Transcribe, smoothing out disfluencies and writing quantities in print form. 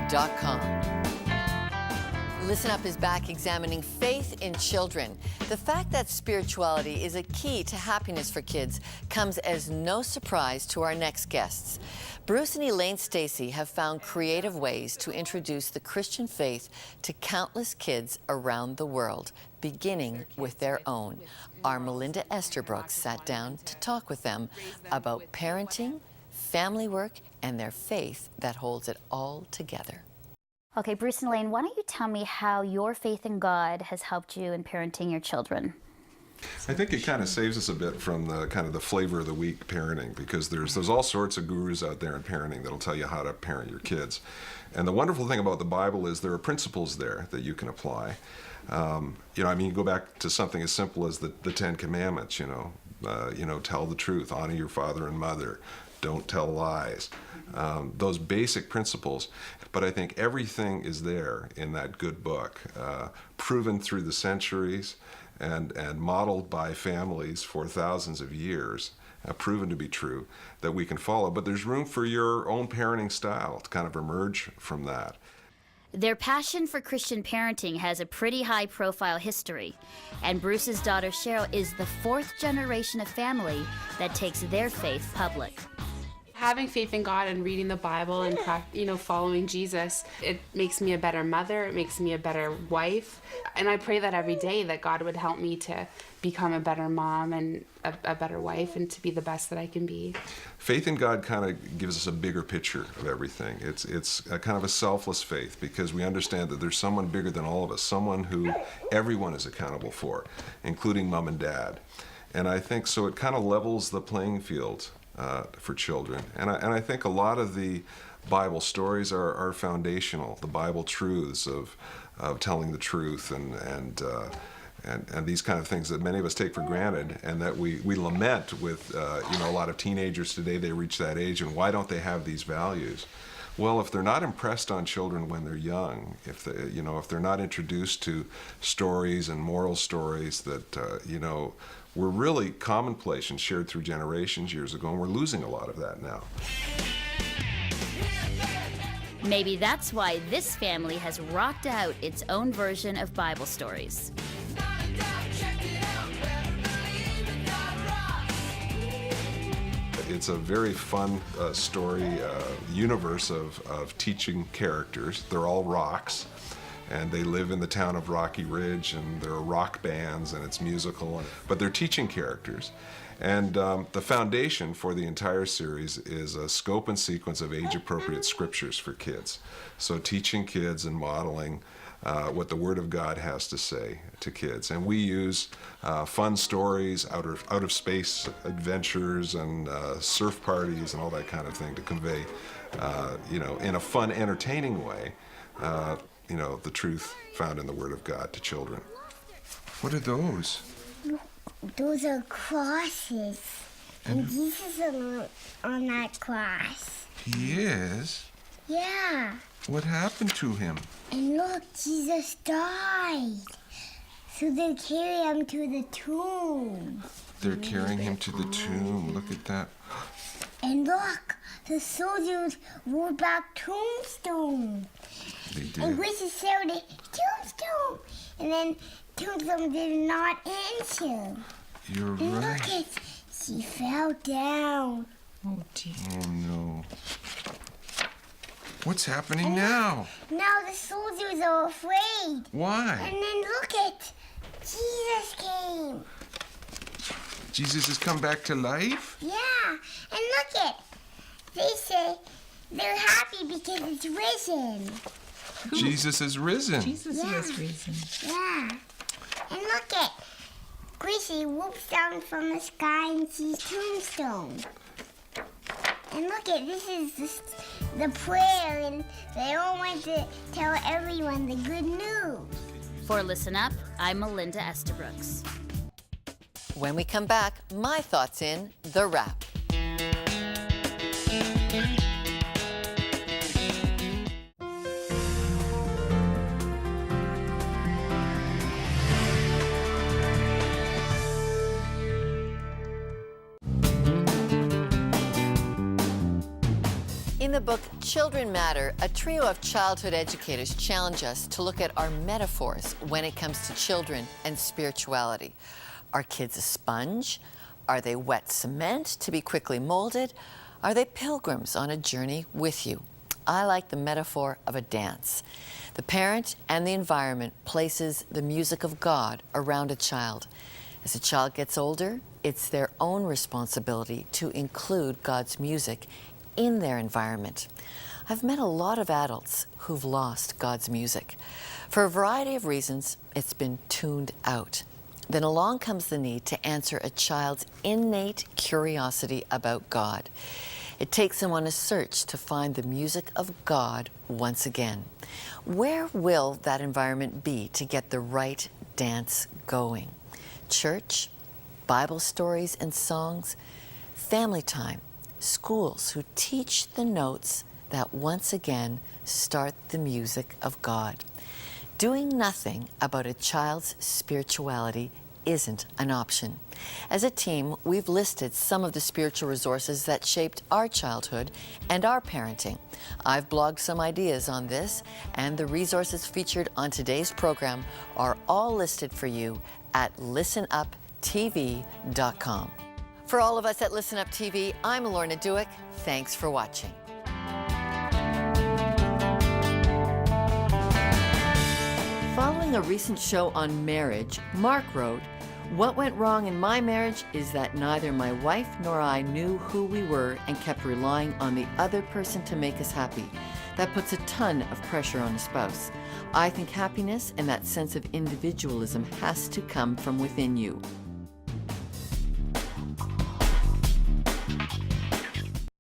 listenuptv.com. Listen Up is back examining faith in children. The fact that spirituality is a key to happiness for kids comes as no surprise to our next guests. Bruce and Elaine Stacy have found creative ways to introduce the Christian faith to countless kids around the world, beginning with their own. Our Melinda Estabrooks sat down to talk with them about parenting, family work, and their faith that holds it all together. Okay, Bruce and Elaine, why don't you tell me how your faith in God has helped you in parenting your children? I think it kind of saves us a bit from the kind of the flavor of the week parenting, because there's all sorts of gurus out there in parenting that'll tell you how to parent your kids. And the wonderful thing about the Bible is there are principles there that you can apply. You go back to something as simple as the Ten Commandments, tell the truth, honor your father and mother, don't tell lies. Those basic principles. But I think everything is there in that good book, proven through the centuries and modeled by families for thousands of years, proven to be true, that we can follow. But there's room for your own parenting style to kind of emerge from that. Their passion for Christian parenting has a pretty high-profile history, and Bruce's daughter Cheryl is the fourth generation of family that takes their faith public. Having faith in God and reading the Bible and following Jesus, it makes me a better mother, it makes me a better wife, and I pray that every day that God would help me to become a better mom and a better wife and to be the best that I can be. Faith in God kind of gives us a bigger picture of everything. It's a kind of a selfless faith, because we understand that there's someone bigger than all of us, someone who everyone is accountable for, including mom and dad. And I think so it kind of levels the playing field for children. And I think a lot of the Bible stories are foundational, the Bible truths of telling the truth and these kind of things that many of us take for granted, and that we lament with a lot of teenagers today. They reach that age, and why don't they have these values? Well, if they're not impressed on children when they're young, if they're not introduced to stories and moral stories that were really commonplace and shared through generations years ago, and we're losing a lot of that now. Maybe that's why this family has rocked out its own version of Bible stories. It's a very fun story universe of teaching characters. They're all rocks, and they live in the town of Rocky Ridge, and there are rock bands, and it's musical, but they're teaching characters. And the foundation for the entire series is a scope and sequence of age-appropriate scriptures for kids. So teaching kids and modeling what the Word of God has to say to kids. And we use fun stories, out of space adventures and surf parties and all that kind of thing to convey, in a fun, entertaining way, the truth found in the Word of God to children. What are those? Those are crosses. And Jesus is on that cross. He is? Yeah. What happened to him? And look, Jesus died. So they carry him to the tomb. They're carrying him to the tomb. Look at that. And look, the soldiers rolled back tombstone. They did. And Gracie said, tombstone. And then tombstone did not answer. You're And right. look, she fell down. Oh, dear. Oh, no. What's happening now? Now the soldiers are afraid. Why? And then look at, Jesus came. Jesus has come back to life? Yeah, and look at, they say they're happy because it's risen. Jesus is risen. Jesus has risen. Yeah, and look at, Gracie whoops down from the sky and sees Tombstone. And look at, this is the prayer, and they all want to tell everyone the good news. For Listen Up, I'm Melinda Estabrooks. When we come back, my thoughts in The Wrap. In In the book Children Matter, a trio of childhood educators challenge us to look at our metaphors when it comes to children and spirituality. Are kids a sponge? Are they wet cement to be quickly molded? Are they pilgrims on a journey with you? I like the metaphor of a dance. The parent and the environment places the music of God around a child. As a child gets older, it's their own responsibility to include God's music in their environment. I've met a lot of adults who've lost God's music. For a variety of reasons, it's been tuned out. Then along comes the need to answer a child's innate curiosity about God. It takes them on a search to find the music of God once again. Where will that environment be to get the right dance going? Church, Bible stories and songs, family time, schools who teach the notes that once again start the music of God. Doing nothing about a child's spirituality isn't an option. As a team, we've listed some of the spiritual resources that shaped our childhood and our parenting. I've blogged some ideas on this, and the resources featured on today's program are all listed for you at listenuptv.com. For all of us at Listen Up TV, I'm Lorna Duick. Thanks for watching. Following a recent show on marriage, Mark wrote, "What went wrong in my marriage is that neither my wife nor I knew who we were and kept relying on the other person to make us happy. That puts a ton of pressure on a spouse. I think happiness and that sense of individualism has to come from within you."